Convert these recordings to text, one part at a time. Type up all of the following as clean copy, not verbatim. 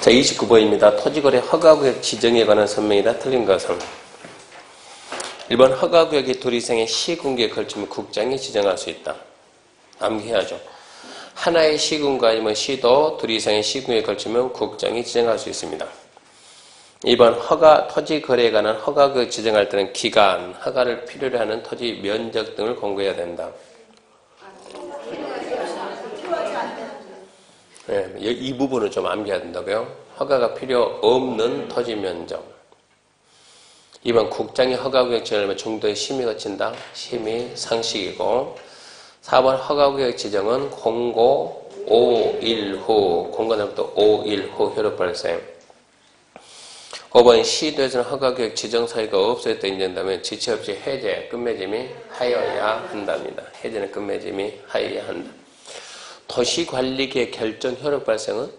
자, 29번입니다. 토지거래 허가구역 지정에 관한 설명이다. 틀린 것은 1번 허가구역이 둘 이상의 시군구에 걸치면 국장이 지정할 수 있다. 암기해야죠. 하나의 시군구 아니면 시도 둘 이상의 시군구에 걸치면 국장이 지정할 수 있습니다. 2번 토지거래에 관한 허가구역 지정할 때는 기간, 허가를 필요로 하는 토지 면적 등을 공고해야 된다. 네, 이 부분은 좀 암기해야 된다고요. 허가가 필요 없는 토지 면적. 2번 국장이 허가구역 지정하려면 중도에 심의 거친다. 심의 상식이고. 4번 허가구역 지정은 공고 5일 후, 공고날부터 5일 후 효력 발생. 5번 시도에서는 허가구역 지정 사유가 없어졌다 인정된다면 지체 없이 해제, 끝맺음이 하여야 한답니다. 해제는 끝맺음이 하여야 한다. 도시관리계획 결정 효력 발생은?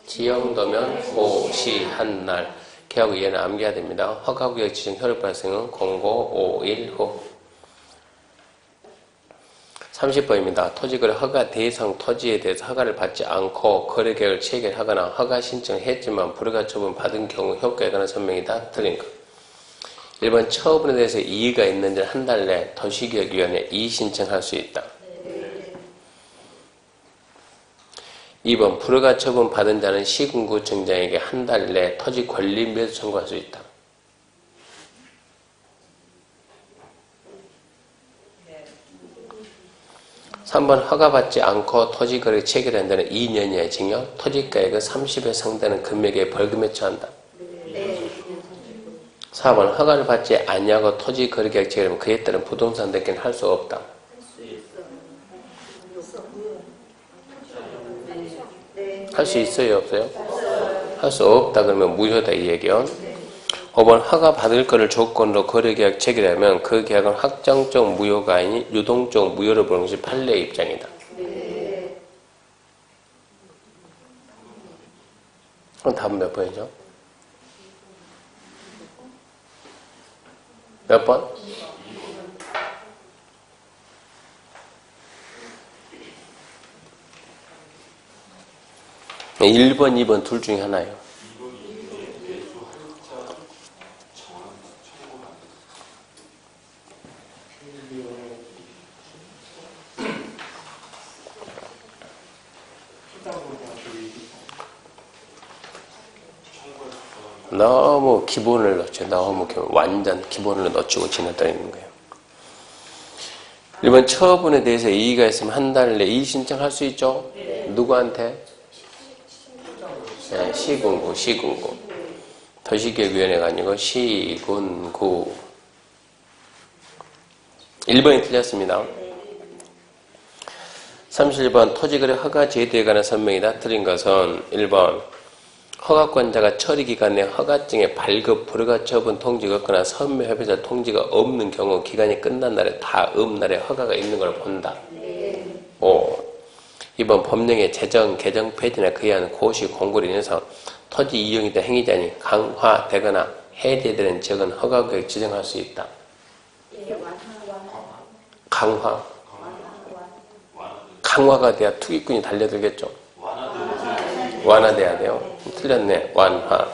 지형도면 고시한 날. 개하고 이해는 암기해야 됩니다. 허가구역 지정 효력 발생은 공고 5일 후. 30번입니다. 토지거래 허가 대상 토지에 대해서 허가를 받지 않고 거래계획을 체결하거나 허가 신청을 했지만 불허가 처분 받은 경우 효과에 관한 설명이다. 틀린 것. 1번 처분에 대해서 이의가 있는지 한 달 내 도시개혁위원회에 이의 신청할 수 있다. 2번 불허가 처분 받은 자는 시군구 청장에게 한 달 내 토지 권리 매수 청구할 수 있다. 3번 허가받지 않고 토지거래 체결한 데는 2년 이하의 징역, 토지가액의 30에 상당하는 금액의 벌금에 처한다. 4번 허가를 받지 않냐고 토지거래계약 체결하면 그에 따른 부동산 대개는 할 수 없다. 할 수 있어요, 없어요? 할 수 없다 그러면 무효다 이 얘기요. 5번 허가 받을 것을 조건으로 거래계약 체결하면 그 계약은 확정적 무효가 아닌 유동적 무효로 보는 것이 판례의 입장이다. 그럼 답은 몇 번이죠? 몇 번? 1번, 2번 둘 중에 하나예요. 너무 기본을 넣죠. 너무 완전 기본을 넣치고 지나다니는 거예요. 1번 처분에 대해서 이의가 있으면 한 달 내에 이의 신청할 수 있죠? 누구한테? 네, 시군구. 도시개혁위원회가 아니고 시군구. 1번이 틀렸습니다. 31번 토지거래 허가 제도에 관한 설명이다. 틀린 것은 1번 허가권자가 처리기간 내 허가증에 발급, 불허가 처분 통지가 없거나 선매협의자 통지가 없는 경우 기간이 끝난 날에 다음 날에 허가가 있는 걸 본다. 5. 2번 법령의 제정, 개정, 폐지나 그에 의한 고시, 공고로 인해서 토지 이용이 된 행위자니 강화되거나 해제되는 지역은 허가구역 지정할 수 있다. 강화가 돼야 투기꾼이 달려들겠죠. 완화돼야 돼요. 틀렸네. 완화.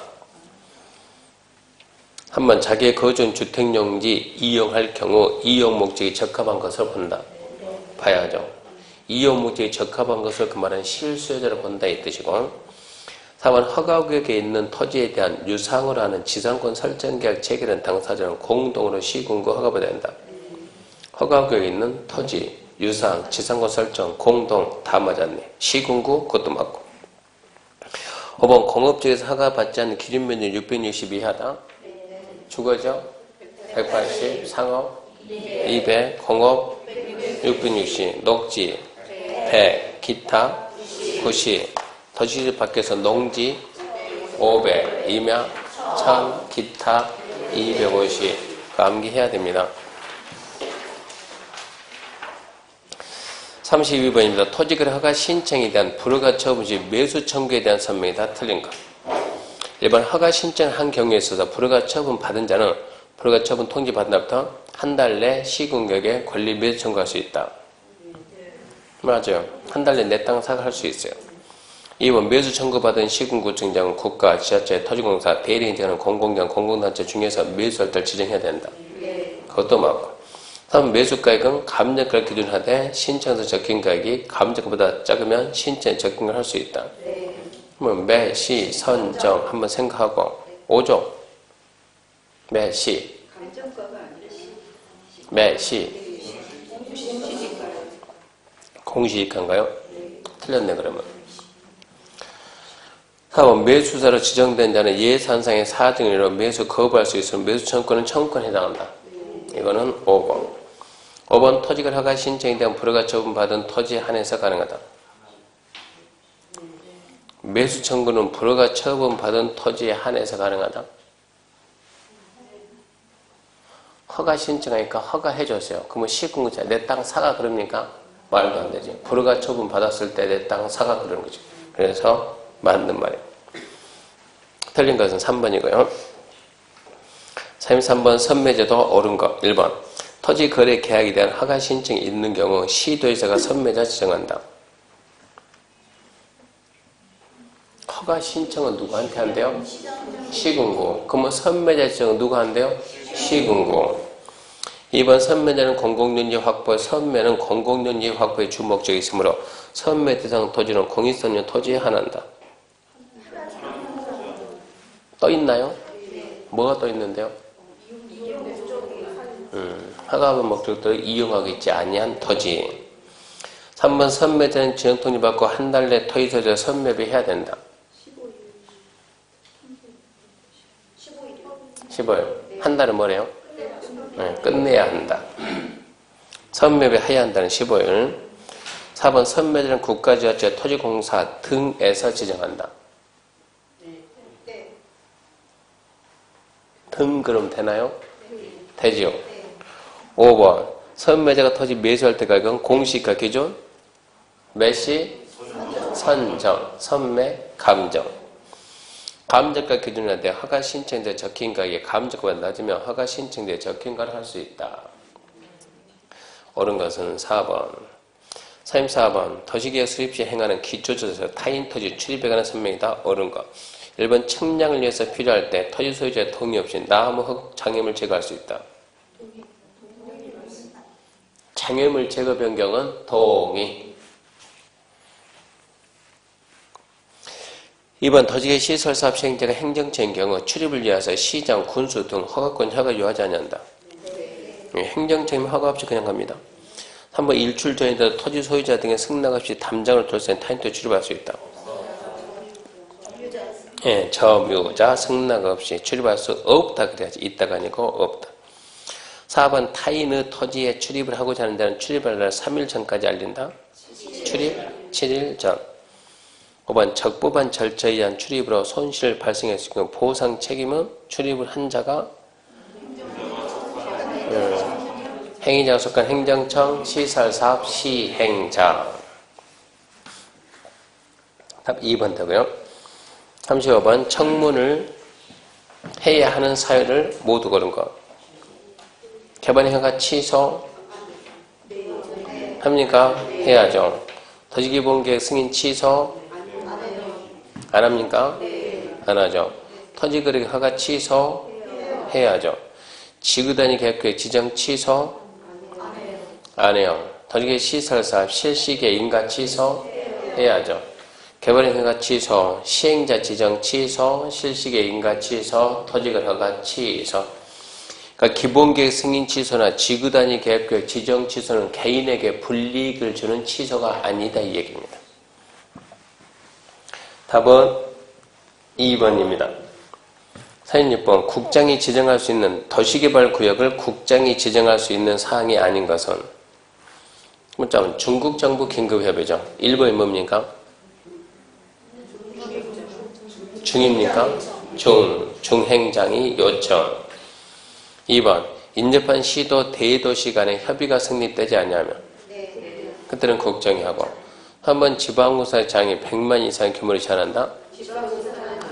한번 자기의 거주한 주택용지 이용할 경우 이용 목적이 적합한 것을 본다. 봐야죠. 이용 목적이 적합한 것을 그 말은 실수요자로 본다 이 뜻이고. 4번 허가구역에 있는 토지에 대한 유상으로 하는 지상권 설정계약 체결한 당사자는 공동으로 시군구 허가받아야 한다. 허가구역에 있는 토지, 유상, 지상권 설정, 공동 다 맞았네. 시군구 그것도 맞고. 5번 공업지에서 허가받지 않는 기준면적 660 이하다. 주거죠? 180, 상업 200, 공업 660, 녹지 100, 기타 90, 도시지 밖에서 농지 500, 임야 1000, 기타 250. 암기해야 됩니다. 32번입니다. 토지거래 허가 신청에 대한 불허가 처분 시 매수 청구에 대한 설명이 다 틀린 것. 1번 허가 신청한 경우에 있어서 불허가 처분 받은 자는 불허가 처분 통지 받은 날부터 한 달 내 시군구역에 권리 매수 청구할 수 있다. 맞아요. 한 달 내 내 땅 사고할 수 있어요. 2번 매수 청구받은 시군구청장은 국가, 지자체, 토지공사, 대리인장은 공공기관, 공공단체 중에서 매수할 때를 지정해야 된다. 그것도 맞고. 3번 매수가액은 감정가를 기준하되 신청에서 적힌 가액이 감정가보다 작으면 신청에 적힌 걸 할 수 있다. 매, 시, 선정 한번 생각하고 5조 매, 시 매, 시 공시지가인가요? 틀렸네 그러면. 4번 매수사로 지정된 자는 예산상의 사정으로 매수 거부할 수 있으면 매수 청구는 청구권에 해당한다. 이거는 5번. 5번 토지가 허가 신청에 대한 불허가 처분받은 토지에 한해서 가능하다. 매수 청구는 불허가 처분받은 토지에 한해서 가능하다. 허가 신청하니까 허가해줬어요. 그러면 시군구자 내 땅 사가 그럽니까? 말도 안 되지. 불허가 처분 받았을 때 내 땅 사가 그러는 거지. 그래서 맞는 말이에요. 틀린 것은 3번이고요. 33번 선매제도 옳은 거 1번 토지 거래 계약에 대한 허가 신청이 있는 경우 시도지사가 선매자 지정한다. 허가 신청은 누구한테 한대요? 시군구. 그러면 선매자 지정은 누가 한대요? 시군구. 2번 선매자는 공공연지 확보, 선매는 공공연지 확보에 주목적이 있으므로 선매 대상 토지는 공익선용 토지에 한한다. 떠 있나요? 뭐가 떠 있는데요? 허가받은 목적들을 이용하고 있지 아니한 토지. 3번 선매자는 지정통지 받고 한 달 내 토지소지에 선매비 해야 된다. 15일. 한 달은 뭐래요? 네, 끝내야 한다. 선매비 해야 한다는 15일. 4번 선매자는 국가지자체 토지공사 등에서 지정한다. 등 그럼 되나요? 되지요. 5번 선매자가 토지 매수할 때 가격은 공시가 기준 매시 선정 선매 감정 감정가 기준에 대해 허가 신청자에 적힌 가격이 감정가보다 낮으면 허가 신청자에 적힌 걸 할 수 있다. 옳은 것은 4번. 34번 토지개혁 수립 시 행하는 기초조사에서 타인 토지 출입에 관한 설명이다. 옳은 것. 1번 측량을 위해서 필요할 때 토지 소유자의 동의 없이 나무 흙 장애물 제거할 수 있다. 장애물 제거 변경은 동의. 2번 토지개혁 시설사업 시행자가 행정처인 경우 출입을 위해서 시장, 군수 등 허가권 허가 요하지 않는다. 행정처이면 허가 없이 그냥 갑니다. 3번 일출 전이라도 토지 소유자 등의 승낙 없이 담장을 둘러싼 타인토지 출입할 수 있다. 예, 점유자 승낙 없이 출입할 수 없다 그래야지. 있다가 아니고 없다. 4번 타인의 토지에 출입을 하고자 하는 자는 출입할 날 3일 전까지 알린다. 출입 7일 전. 5번 적법한 절차에 의한 출입으로 손실을 발생했을 경우 보상 책임은 출입을 한 자가 행위자가 속한 행정청, 시설사업, 시행자. 답 2번 되고요. 35번 청문을 해야 하는 사유를 모두 고른 것. 개발허가 취소 합니까? 해야죠. 토지기본계획 승인 취소 안 합니까? 안 하죠. 토지거래 허가 취소 해야죠. 지구단위 계획 지정 취소 안 해요. 토지개혁 시설사업 실시계 인가 취소 해야죠. 개발허가 취소, 시행자 지정 취소, 실시계 인가 취소, 토지거래 허가 취소. 그러니까 기본계획 승인 취소나 지구단위 계획 지정 취소는 개인에게 불이익을 주는 취소가 아니다 이 얘기입니다. 답은 2번입니다. 사인 6번 국장이 지정할 수 있는 도시개발구역을 국장이 지정할 수 있는 사항이 아닌 것은 문자는 중국 정부 긴급협의죠. 1번이 뭡니까? 중입니까? 중행장이 요청. 2번 인접한 시도 대도시 간의 협의가 성립되지 않냐면 그때는 국정이 하고 3번 지방공사의 장이 100만 이상 규모를 제한한다?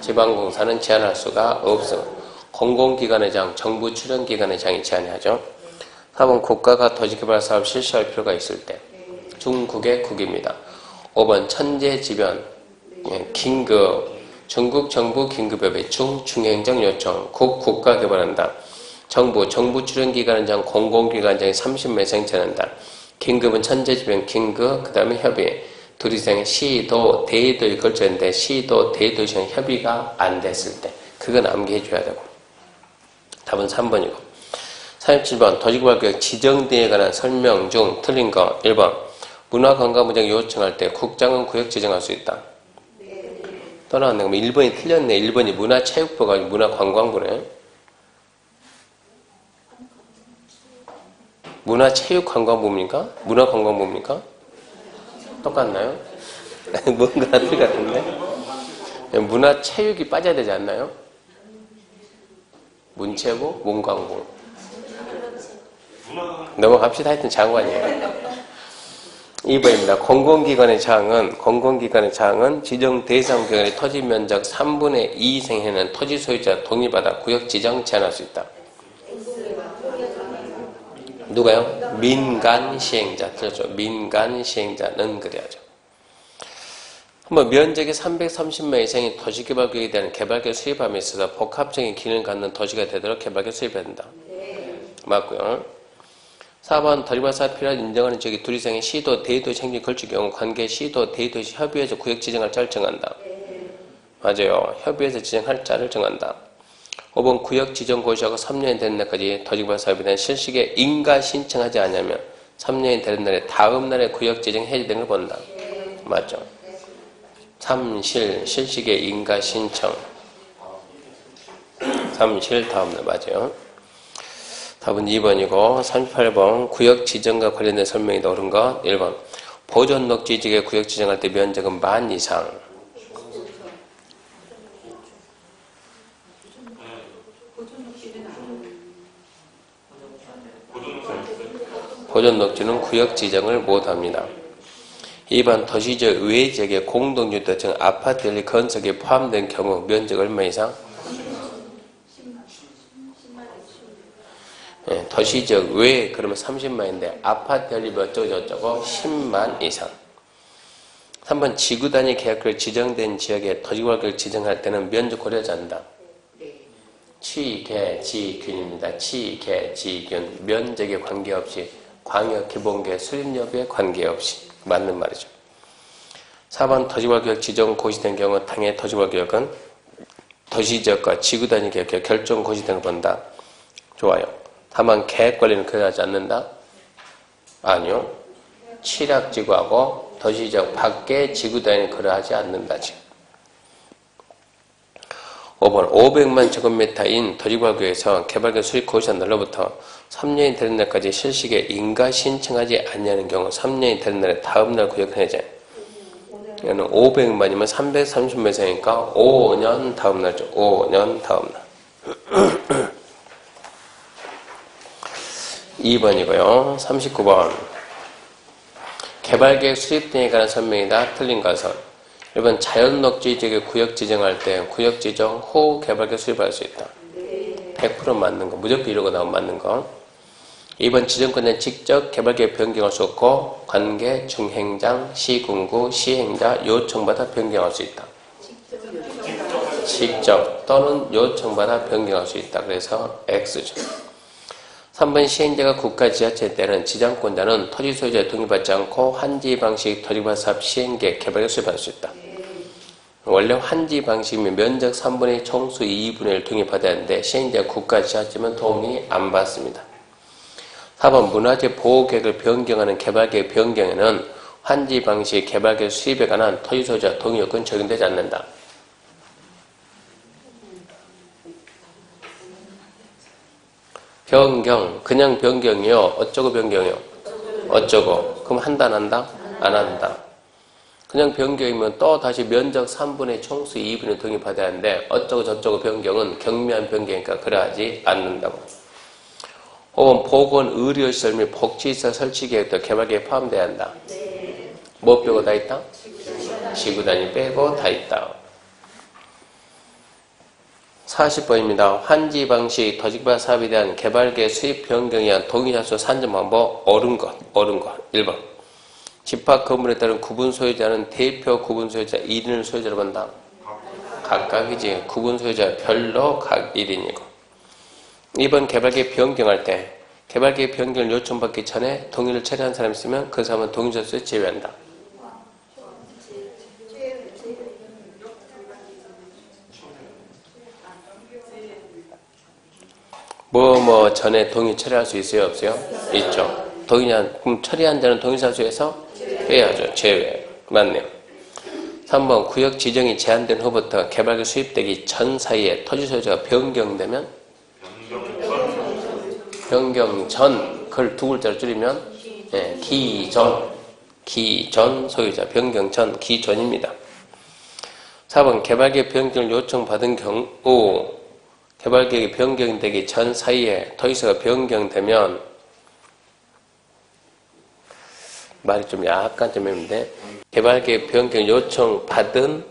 지방공사는 제한할 수가 없어. 공공기관의 장, 정부 출연기관의 장이 제한하죠. 4번 국가가 도시개발사업을 실시할 필요가 있을 때 중국의 국입니다. 5번 천재지변 긴급, 중국 정부 긴급협의 중행정 요청, 국가 개발한다. 정부 출연기관은 장, 공공기관장이 30명 생천한다. 긴급은 천재지변 긴급, 그 다음에 협의. 둘이서 시도, 대도에 걸쳤는데 시도, 대도 시간 협의가 안 됐을 때 그건 암기해줘야 되고. 답은 3번이고. 37번 도시개발구역 지정대에 관한 설명 중 틀린 거 1번 문화관광부장 요청할 때 국장은 구역 지정할 수 있다. 또 나왔네. 그럼 1번이 틀렸네. 1번이 문화체육부가 문화관광부네. 문화체육관광부입니까? 문화관광부입니까? 똑같나요? 뭔가 틀 같은데? 문화체육이 빠져야 되지 않나요? 문체부, 문광부. 넘어갑시다. 하여튼 장관이에요. 2번입니다. 공공기관의 장은 지정 대상 구역의 토지 면적 3분의 2 이상에는 토지 소유자 동의받아 구역 지정 제한할 수 있다. 누가요? 민간 시행자. 그렇죠. 민간 시행자는 그래야죠. 한번 면적이 330만 이상의 도시개발구역에 대한 개발구역 수립함에 있어서 복합적인 기능을 갖는 도시가 되도록 개발구역 수립해야 된다. 맞고요. 4번 도시개발사업 필요한 인정하는 지역이 둘 이상의 시도, 대도시 행정이 걸칠 경우 관계 시도, 대도시 협의해서 구역 지정할 자를 정한다. 맞아요. 협의해서 지정할 자를 정한다. 5번 구역 지정 고시하고 3년이 되는 날까지 도시개발 사업에 대한 실시에 인가 신청하지 않으면 3년이 되는 날에 다음 날에 구역 지정 해제되는 걸 본다. 맞죠? 실시에 인가 신청. 다음 날 맞아요. 답은 2번이고 38번 구역 지정과 관련된 설명이 옳은 것 1번 보존 녹지 지역에 구역 지정할 때 면적은 만 이상. 보존 녹지는 구역 지정을 못합니다. 2번 도시지역 외 지역의 공동주택 등 아파트 연립 건설에 포함된 경우 면적 얼마 이상? 네, 도시지역 외 그러면 30만인데 아파트 연립이 어쩌고 10만 이상. 3번 지구 단위 계약으로 지정된 지역에 도시개발구역을 지정할 때는 면적 고려하지 않는다. 취계지균입니다. 취계지균 면적에 관계없이 광역 기본계 수립 여부에 관계없이 맞는 말이죠. 4번 도시개발구역 지정 고시된 경우 당해 도시개발구역은 도시지역과 지구 단위 계약 결정 고시된 걸 본다. 좋아요. 다만 계획관리는 그러하지 않는다? 아니요. 취락지구하고 도시지역 밖에 지구 단위는 그러하지 않는다. 지금. 5번 500만 제곱미터인 도시개발구역에서 개발구역 수립 고시한 날로부터 3년이 되는 날까지 실시에 인가 신청하지 않냐는 경우 3년이 되는 날에 다음 날 구역 해제. 이거는 500만이면 330만 이상이니까 5년 다음 날죠. 5년 다음 날. 2번이고요. 39번 개발계획 수립 등에 관한 설명이다. 틀린 것은 1번 자연녹지 지역에 구역 지정할 때 구역 지정 후 개발계획 수립할 수 있다. 100% 맞는 거. 무조건 이러고 나오면 맞는 거. 2번 지정권은 직접 개발계획 변경할 수 없고 관계 중행장, 시군구, 시행자 요청받아 변경할 수 있다. 직접 또는 요청받아 변경할 수 있다. 그래서 X죠. 3번 시행자가 국가 지자체에 때는 지정권자는 토지 소유자의 동의받지 않고 환지 방식 토지개발 사업 시행계획 개발을 수립할 수 있다. 원래 환지 방식이면 면적 3분의 1 총수 2분의 1 동의받아야 하는데 시행자가 국가 지자체면 동의 안 받습니다. 4번 문화재 보호계획을 변경하는 개발계획 변경에는 환지 방식 개발계획 수립에 관한 토지 소유자 동의 요건 적용되지 않는다. 변경, 그냥 변경이요. 어쩌고 변경이요? 어쩌고. 그럼 한다, 안 한다? 안 한다. 그냥 변경이면 또 다시 면적 3분의 총수 2분의 동의받아야 하는데 어쩌고 저쩌고 변경은 경미한 변경이니까 그러하지 않는다고. 5번 보건, 의료시설 및 복지시설 설치계획도 개발계획에 포함돼야 한다. 뭐 빼고 다 있다? 지구단위 빼고 다 있다. 40번입니다. 환지 방식 도시개발 사업에 대한 개발계획 수립 변경에 의한 동의자수 산정 방법 옳은 것. 1번 집합 건물에 따른 구분 소유자는 대표 구분 소유자 1인을 소유자로 본다. 각각이지. 구분 소유자 별로 각 1인이고. 2번 개발계획 변경할 때 개발계획 변경을 요청받기 전에 동의를 처리한 사람이 있으면 그 사람은 동의서에서 제외한다. 뭐 전에 동의 처리할 수 있어요? 없어요? 있죠. 그럼 처리한 자는 동의사수에서 빼야죠. 제외. 맞네요. 3번 구역 지정이 제한된 후부터 개발계 수립되기 전 사이에 토지 소유자가 변경되면 변경 전 그걸 두 글자로 줄이면 기전 소유자 변경 전 기전입니다. 4번 개발계획 변경을 요청받은 경우 개발계획이 변경되기 전 사이에 토지서가 변경되면 말이 좀 약간 좀 애매한데 개발계획 변경 요청받은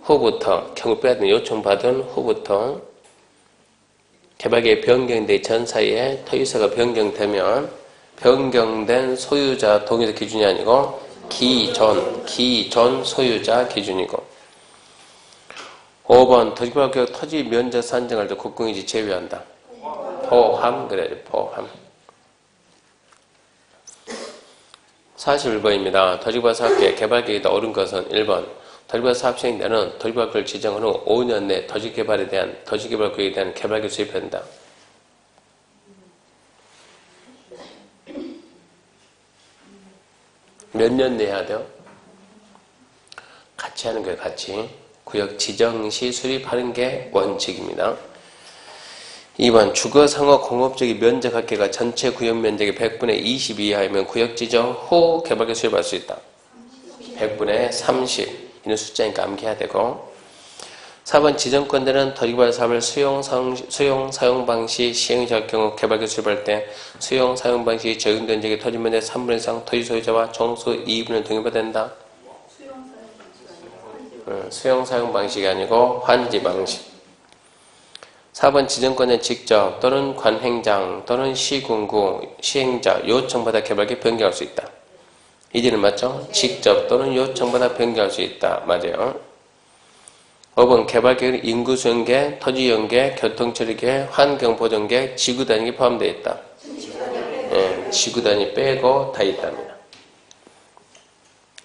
후부터 경우 빼야 되는 요청받은 후부터 개발계획 변경되기 전 사이에 토지서가 변경되면 변경된 소유자 동의서 기준이 아니고 기존 소유자 기준이고 5번 도시개발계획 토지 면적 산정할 때 국공유지 제외한다. 포함 그래야죠. 포함. 41번입니다. 도시개발 사업계획 개발계획이 더 옳은 것은 1번 도시개발 사업 시행 때는 도시개발계획을 지정한 후 5년 내 도시개발계획에 대한 개발계획 수립한다. 몇 년 내에 해야 돼요? 같이 하는 거예요. 같이. 구역 지정 시 수립하는 게 원칙입니다. 2번 주거상업 공업적인 면적 합계가 전체 구역 면적의 100분의 20 이하이면 구역 지정 후 개발계획 수립할 수 있다. 100분의 30. 이는 숫자니까 암기해야 되고 4번 지정권자는 도시개발 사업을 수용 사용 방식 시행할 경우 개발계획 수립할 때 수용 사용 방식이 적용된 지역의 토지 면적 3분의 1 이상 토지 소유자와 총수 2분을 동의받아야 된다. 수용 사용 방식이 아니고 환지 방식. 4번 지정권자는 직접 또는 관행장 또는 시군구 시행자 요청받아 개발계획 변경할 수 있다. 이제는 맞죠? 직접 또는 요청받아 변경할 수 있다. 맞아요. 5번 개발계획은 인구수용계, 토지이용계, 교통처리계, 환경보전계, 지구단위에 포함되어 있다. 지구단위 빼고 다 있답니다.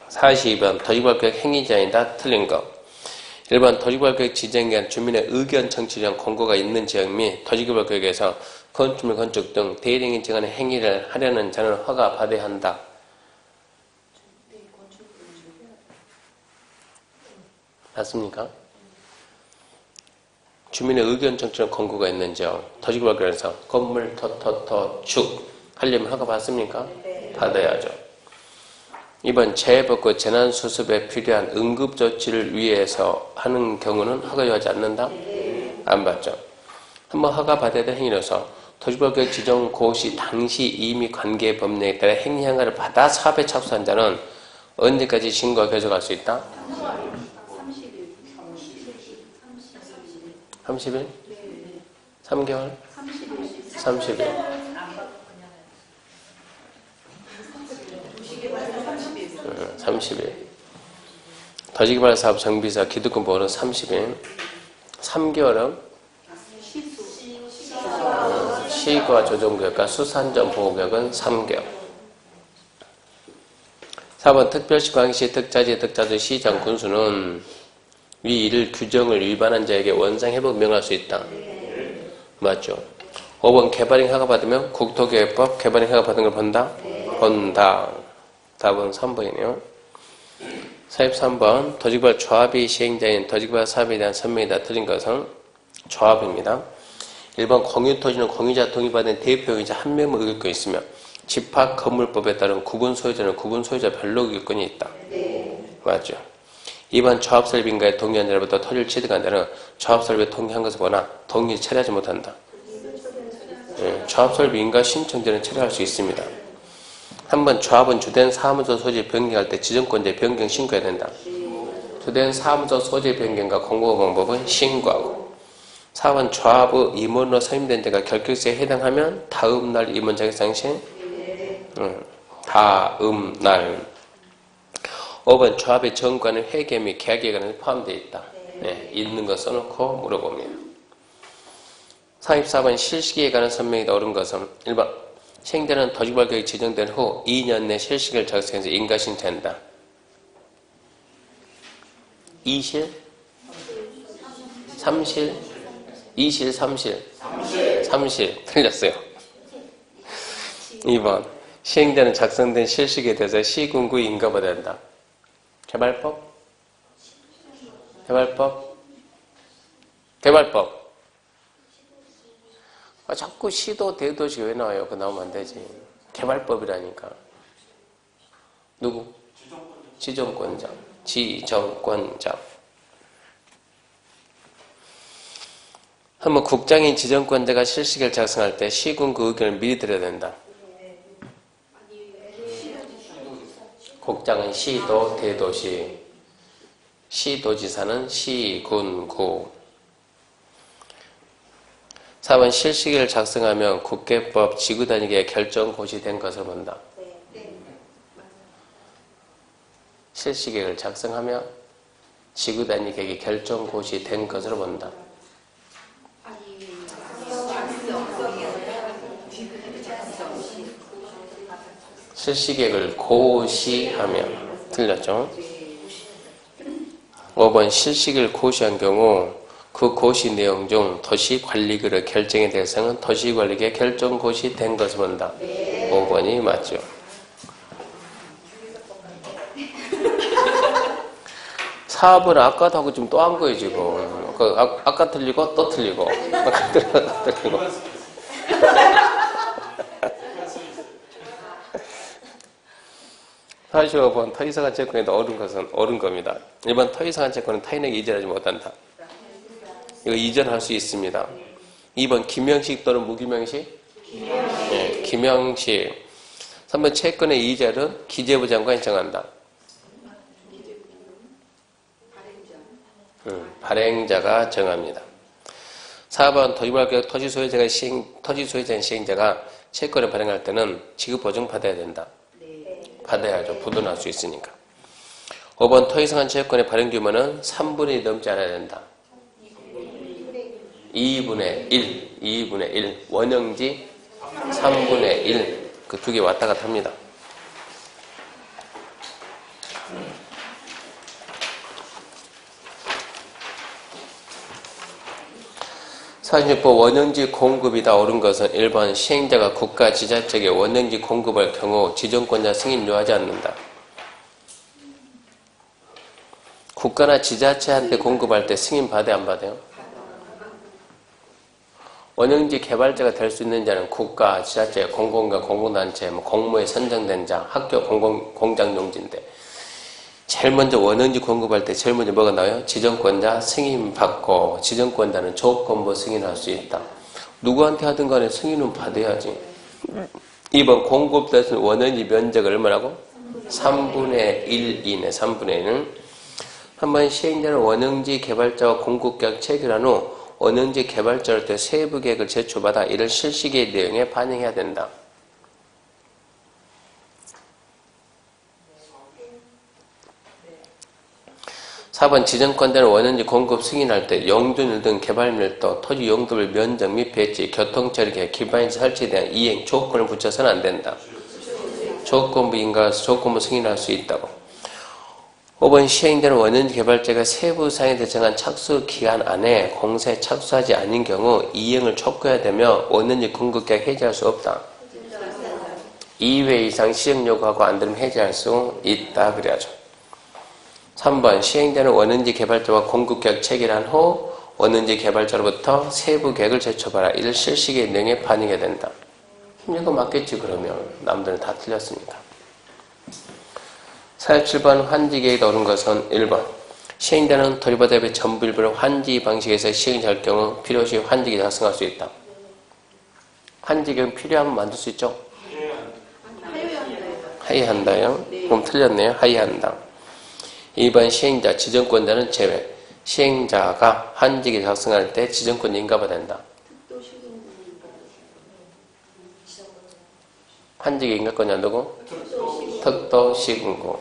42번 도시개발계획 행위자이다. 틀린 거. 1번 도시개발계획 지정에 대한 주민의 의견 청취를 위한 권고가 있는 지역 및 도시개발계획에서 건축물 건축 등 대리행위 정하는 행위를 하려는 자는 허가 받아야 한다. 맞습니까? 주민의 의견 청취는 권고가 있는 지역 도시개발계획에서 건물 축 하려면 허가 받습니까? 받아야죠. 2번 재해복구 재난수습에 필요한 응급조치를 위해서 하는 경우는 허가 요하지 않는다? 안 받죠. 한번 허가 받아야 될 행위로서 도시개발계획 지정 고시 당시 이미 관계 법령에 따라 행위 허가를 받아 사업에 착수한 자는 언제까지 신고가 계속할 수 있다? 30일? 3개월? 30일. 30일. 도시개발 사업 정비사 기득권 보호는 30일. 3개월은 시과 조정구역과 수산점 보호구역은 3개월. 4번 특별시 광역시 특자지 특자도 시장 군수는 위 이를 규정을 위반한 자에게 원상회복 명할 수 있다. 맞죠? 5번 개발행 허가 받으면 국토계획법 개발행 허가 받은 걸 본다? 본다. 답은 3번이네요. 43번 도시개발 조합이 시행자인 도시개발 사업에 대한 설명이 다 틀린 것은 조합입니다. 1번 공유토지는 공유자 동의받은 대표이자 한 명만 의결권이 있으며 집합 건물법에 따른 구분 소유자는 구분 소유자 별로 의결권이 있다. 맞죠? 2번 조합설비인가에 동의한 자로부터 토지를 취득한 자는 조합설비에 동의한 것을 보나 동의 처리하지 못한다. 조합설비인가 신청자는 처리할 수 있습니다. 한번 조합은 주된 사무소 소재 변경할 때 지정권자에 변경 신고해야 된다. 주된 사무소 소재 변경과 공고 방법은 신고하고 4번 조합의 임원으로 선임된 자가 결격서에 해당하면 다음 날 임원 자격상신 다음 날 5번 조합의 정과는 회계 및 계약에 관해서 포함되어 있다. 네, 있는 거 써놓고 물어봅니다. 34번 실시기에 관한 설명이 옳은 것은 1번 시행자는 도지발격이 지정된 후 2년 내 실시기를 작성해서 인가신청한다. 2실? 3실? 2실? 3실? 3실. 틀렸어요. 2번 시행자는 작성된 실시기에 대해서 시군구 인가받아야 한다. 개발법? 개발법? 개발법. 자꾸 시도 대도시 왜 나와요? 그거 나오면 안 되지. 개발법이라니까. 누구? 지정권자. 지정권자. 한번 국장인 지정권자가 실시기를 작성할 때 시군구 의견을 미리 드려야 된다. 국장은 시도, 대도시. 시도지사는 시군구. 4번 실시기를 작성하면 국계법 지구단위계 결정고시 된 것을 본다. 실시계획을 작성하면 지구단위계획이 결정고시 된 것을 본다. 실시계획을 고시하면 틀렸죠? 5번 실시계획을 고시한 경우 그 고시 내용 중 도시관리구의 결정의 대상은 도시관리구의 결정고시 된 것을 본다. 5번이 맞죠. 4번 아까도 하고 지금 또 한 거예요, 지금. 아까 틀리고 또 틀리고. 아까 틀리고 또 틀리고. 45번 토이상한 채권에도 옳은 것은 옳은 겁니다. 1번 토이상한 채권은 타인에게 이전하지 못한다. 이거 이전할 수 있습니다. 2번 김영식 또는 무김영식? 네, 김영식. 3번 채권의 이자를 기재부 장관이 정한다. 발행자가 정합니다. 4번 도지발격 토지소유자인 시행자가 채권을 발행할 때는 지급보증 받아야 된다. 받아야죠. 부도날 수 있으니까. 5번 토이상한 채권의 발행 규모는 3분의 1이 넘지 않아야 된다. 2분의 1, 2분의 1. 원형지 3분의 1. 그 두 개 왔다 갔다 합니다. 46번 원형지 공급이다 옳은 것은 1번 시행자가 국가 지자체에 원형지 공급할 경우 지정권자 승인 요하지 않는다. 국가나 지자체한테 공급할 때 승인 받아야 안 받아요? 원형지 개발자가 될 수 있는 자는 국가, 지자체, 공공기관, 공공단체, 공모에 선정된 자, 학교, 공장용지인데 제일 먼저 원형지 공급할 때 제일 먼저 뭐가 나와요? 지정권자 승인받고 지정권자는 조건부 승인할 수 있다. 누구한테 하든 간에 승인은 받아야지. 2번 공급됐을 원형지 면적을 얼마라고? 3분의 1 이내 3분의 1은 한번 시행자는 원형지 개발자와 공급계약 체결한 후 원형지 개발자로부터 세부 계획을 제출받아 이를 실시계획 내용에 반영해야 된다. (4번) 지정권자는 원형지 공급 승인할 때 용적률 등 개발밀도, 토지 용도별 면적 및 배치, 교통처리, 기반시 설치에 대한 이행 조건을 붙여서는 안 된다. 조건부 인가해서 조건부 승인할 수 있다고. 5번 시행자는 원형지 개발자가 세부 사항에 대해 정한 착수 기간 안에 공사에 착수하지 않은 경우 이행을 촉구해야 되며 원형지 공급계약 해지할 수 없다. 2회 이상 시행 요구하고 안 되면 해지할 수 있다 그래야죠. 3번 시행자는 원형지 개발자와 공급계약 체결한 후 원형지 개발자로부터 세부 계획을 제출받아 이를 실시계획 내용에 반영해야 된다. 이거 맞겠지 그러면. 남들은 다 틀렸으니까. 47번 환지계획에 옳은 것은 1번 시행자는 도리받아협의 전부 일부를 환지 방식에서 시행할 경우 필요시 환지계획 작성할 수 있다. 환지계획은 필요하면 만들 수 있죠? 하이한다요? 그럼 틀렸네요. 하이한다. 2번 시행자, 지정권자는 제외. 시행자가 환지계획 작성할 때 지정권 인가받아야 된다. 환지계획 인가권자 누구? 특도시군구.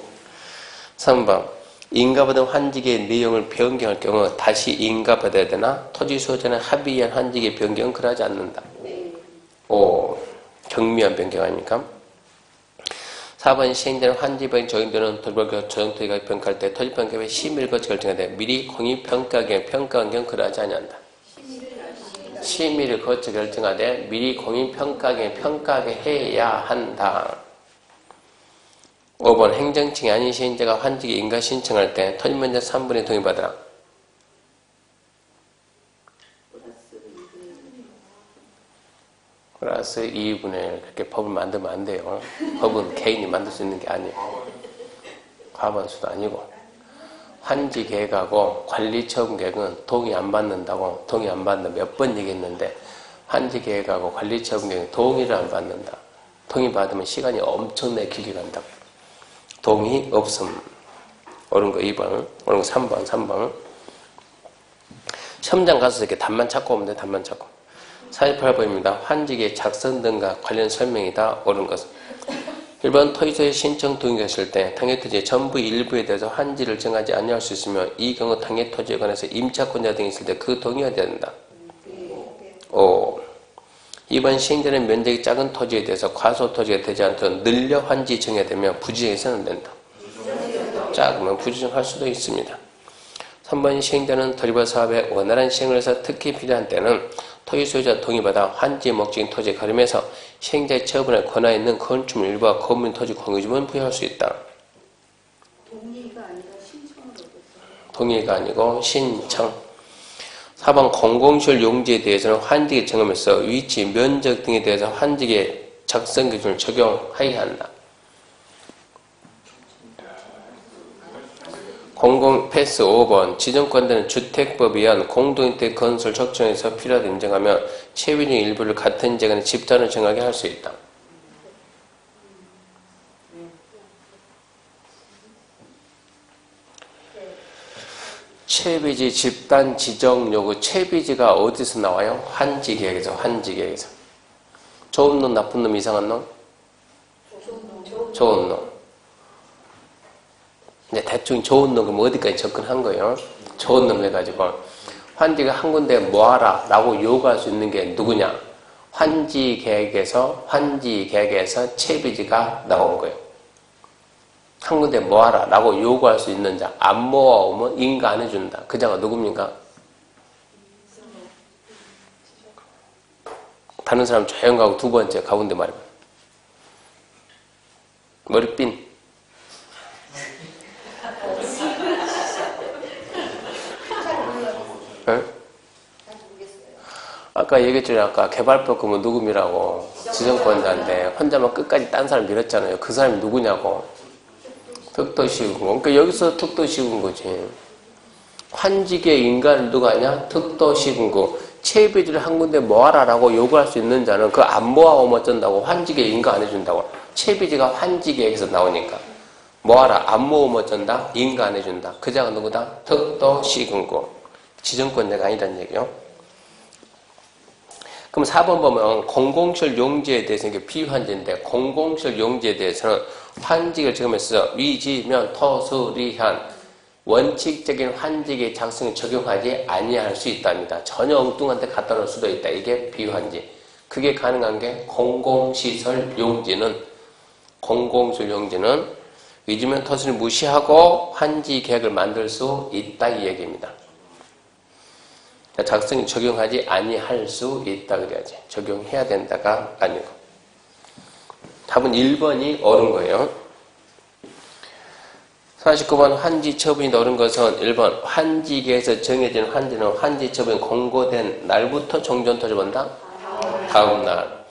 3번 인가받은 환직의 내용을 변경할 경우 다시 인가받아야 되나? 토지 소유자는 합의한 환직의 변경은 그러하지 않는다. 5. 경미한 변경 아닙니까? 4번 시행되는 환지법인 적용되는 돌발교 조정토지가 평가할 때 토지평가의 심의를 거쳐 결정하되 미리 공인평가경 평가한 경우 그러하지 아니한다. 심의를 거쳐 결정하되 미리 공인평가경 평가하게 해야 한다. 5번 행정층이 아닌 시행자가 환지기 인가 신청할 때 토지면적 3분의 동의받으라. 플러스 2분의 1 그렇게 법을 만들면 안 돼요. 법은 개인이 만들 수 있는 게 아니에요. 과반수도 아니고. 환지 계획하고 관리 처분 계획은 동의 안 받는다고 동의 안 받는다 몇 번 얘기했는데 환지 계획하고 관리 처분 계획은 동의를 안 받는다. 동의 받으면 시간이 엄청나게 길게 간다고. 동의 없음. 옳은 거 2번, 옳은 거 3번. 시험장 가서 이렇게 답만 찾고 오면 돼, 답만 찾고. 48번입니다. 환지계 작성 등과 관련 설명이다. 옳은 것은 1번 토지소유 신청 동의가 있을 때 당해토지의 전부 일부에 대해서 환지를 정하지 아니할 수 있으며 이 경우 당해토지에 관해서 임차권자 등이 있을 때 그 동의가 된다. 5. 2번 시행되는 면적이 작은 토지에 대해서 과소토지가 되지 않도록 늘려 환지 정해야 되면 부지정해서는 된다. 작으면 부지정할 수도 있습니다. 3번 시행자는 토지법 사업의 원활한 시행을 해서 특히 필요한 때는 토지 소유자 동의받아 환지 목적인 토지에 가름해서 시행자의 처분할 권한이 있는 건축물 일부와 건물 토지 공유주만 부여할 수 있다. 동의가 아니라 신청으로 동의가 아니고 신청. 4번 공공시설 용지에 대해서는 환지기 정하면서 위치, 면적 등에 대해서 환지기의 작성 기준을 적용하여야 한다. 패스 5번 지정권자는 주택법에 의한 공동주택 건설 적정에서 필요하다 인정하며 채비 중 일부를 같은 지역의 집단으로 정하게 할 수 있다. 채비지 집단 지정 요구 채비지가 어디서 나와요? 환지계획에서. 환지계획에서. 좋은 놈 나쁜 놈 이상한 놈? 좋은 놈. 이제 대충 좋은 놈, 그럼 어디까지 접근한 거예요? 좋은 놈 해가지고. 환지가 한 군데 모아라 라고 요구할 수 있는 게 누구냐? 환지계획에서 채비지가 나온 거예요. 한 군데 모아라 라고 요구할 수 있는 자. 안 모아오면 인가 안 해준다. 그 자가 누굽니까? 다른 사람 조용 가고 두 번째 가운데 말이야. 머리핀. 응? 아까 얘기했죠. 아까 개발법 그러면 누구미라고. 지정권자인데 혼자만 끝까지 딴 사람 밀었잖아요. 그 사람이 누구냐고. 턱도 씌우고. 그러니까 여기서 턱도 씌운 거지. 환지계 인간을 누가 하냐? 턱도 씌운 거. 채비지를 한 군데 모아라라고 요구할 수 있는 자는 그거 안 모아오면 어쩐다고. 환지계 인가 안 해준다고. 채비지가 환지계에서 나오니까. 모아라. 안 모으면 어쩐다? 인가 안 해준다. 그 자가 누구다? 턱도 씌운 거. 지정권자가 아니란 얘기요. 그럼 4번 보면 공공시설 용지에 대해서 이게 비환지인데 공공시설 용지에 대해서는 환지를 적으면서 위지면 토수리한 원칙적인 환지의 작성을 적용하지 아니할 수 있답니다. 전혀 엉뚱한 데 갖다 놓을 수도 있다. 이게 비환지. 그게 가능한 게 공공시설 용지는 위지면 토수를 무시하고 환지 계획을 만들 수 있다 이 얘기입니다. 작성이 적용하지 아니할 수 있다 그래야지. 적용해야 된다가 아니고. 답은 1번이 옳은 거예요. 49번 환지 처분이 옳은 것은 1번 환지계에서 정해진 환지는 환지 처분이 공고된 날부터 종전토지 본다? 다음 날.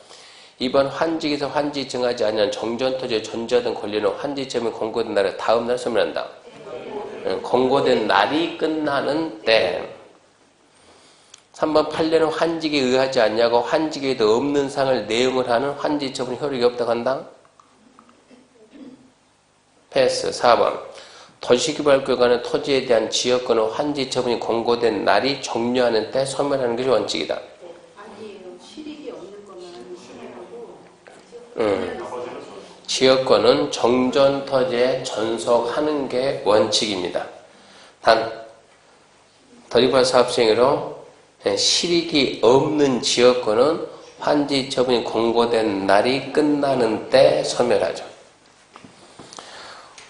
2번 환지계에서 환지 정하지 아니한 종전토지의 존재하던 권리는 환지 처분이 공고된 날에 다음 날 소멸한다. 공고된 날이 끝나는 때. 3번 판례는 환지기에 의하지 않냐고 환지기에도 없는 상을 내용을 하는 환지 처분이 효력이 없다고 한다? 패스. 4번 도시개발구역안의 토지에 대한 지역권은 환지 처분이 공고된 날이 종료하는 때 소멸하는 것이 원칙이다. 아니에요. 실익이 없는 것만 소멸하고 지역권은 정전토지에 전속하는 게 원칙입니다. 단 더디발 사업 시행으로 실익이 없는 지역권은 환지 처분이 공고된 날이 끝나는 때 소멸하죠.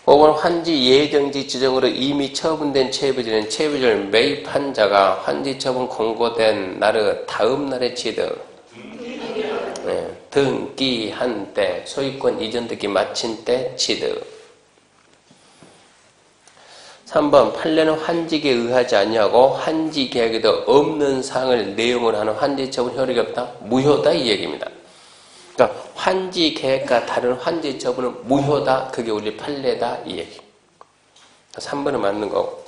5번 환지 예정지 지정으로 이미 처분된 채부지는 채부지를 매입한 자가 환지 처분 공고된 날의 다음 날에 취득, 등기한 때, 소유권 이전 등기 마친 때 취득. 3번 판례는 환지기에 의하지 아니하고 환지 계약에도 없는 사항을 내용으로 하는 환지 처분 효력이 없다? 무효다 이 얘기입니다. 그러니까 환지 계획과 다른 환지 처분은 무효다. 그게 우리 판례다 이 얘기. 3번은 맞는 거고.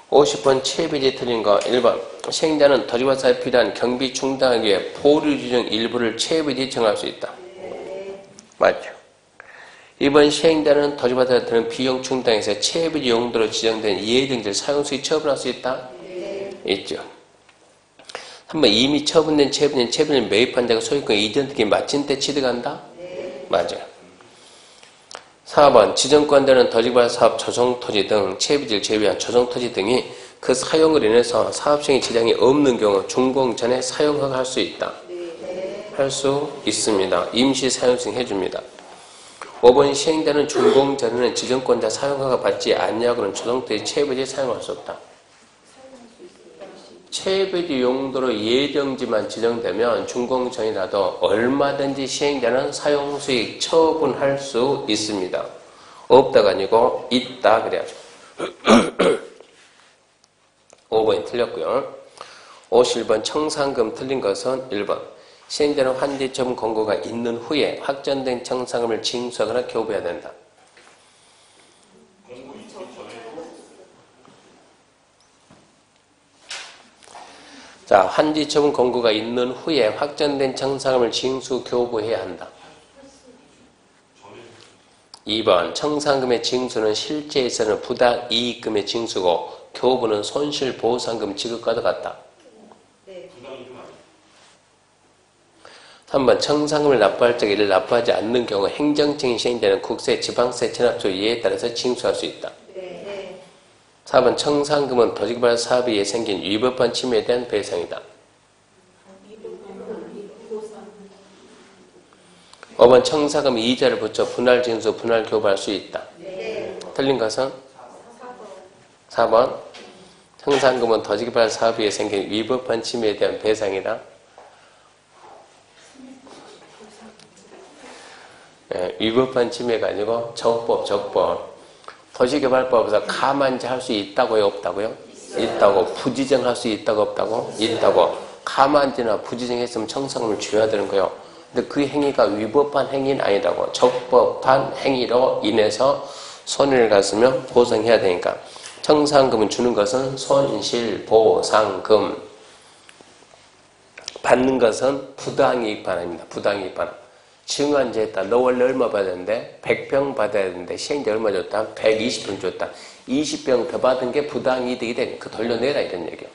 50번 채비지 틀린 거. 1번 시행자는 도지발사에 필요한 경비 충당하기 위해 보류 규정 일부를 채비지 정할 수 있다. 맞죠. 2번 시행자는 도지발사에 드는 비용 충당에서 채비지 용도로 지정된 예정지를 사용수에 처분할 수 있다. 있죠. 3번 이미 처분된 채비는 채비를 매입한 자가 소유권 이전 등기 마친 때 취득한다? 맞아요. 4번 지정권자는 도지발 사업 조성토지 등 채비지를 제외한 조성토지 등이 그 사용을 인해서 사업시행에 지장이 없는 경우 준공 전에 사용허가 할 수 있다. 할 수 있습니다. 임시 사용승 해줍니다. 5번 시행자는 준공 전에는 지정권자 사용허가 받지 않냐고는 조성토지 채비지에 사용할 수 없다. 채비지 용도로 예정지만 지정되면 준공 전이라도 얼마든지 시행자는 사용수익 처분할 수 있습니다. 없다가 아니고 있다 그래야죠. 5번이 틀렸고요. 51번 청산금 틀린 것은 1번 시행자는 환지 처분 공고가 있는 후에 확정된 청산금을 징수하거나 교부해야 된다. 자, 환지 처분 공고가 있는 후에 확정된 청산금을 징수 교부해야 한다. 2번 청산금의 징수는 실제에서는 부당이익금의 징수고 교부는 손실보상금 지급과도 같다. 3번 청산금을 납부할 적에 이를 납부하지 않는 경우 행정청이 시행되는 국세, 지방세, 체납조 이해에 따라서 징수할 수 있다. 4번 청산금은 도지개발 사업에 의해 생긴 위법한 침해에 대한 배상이다. 5번 청산금 이자를 붙여 분할 징수, 분할 교부할 수 있다. 틀린 것은 4번 청산금은 도지개발 사업에 의해 생긴 위법한 침해에 대한 배상이다. 위법한 침해가 아니고 적법. 도시개발법에서 가만히 할 수 있다고요? 없다고요? 있다고. 부지정할 수 있다고? 없다고? 있다고. 가만히나 부지정했으면 청산금을 줘야 되는 거예요. 근데 그 행위가 위법한 행위는 아니라고. 적법한 행위로 인해서 손해를 갔으면 보상해야 되니까. 청산금은 주는 것은 손실보상금. 받는 것은 부당이익 반환입니다. 부당이익 반환. 증환제했다. 너 원래 얼마 받아야 되는데? 100병 받아야 되는데 시행자 얼마 줬다? 120병 줬다. 20병 더 받은 게 부당이득이 돼. 그 돌려내라 이런 얘기예요.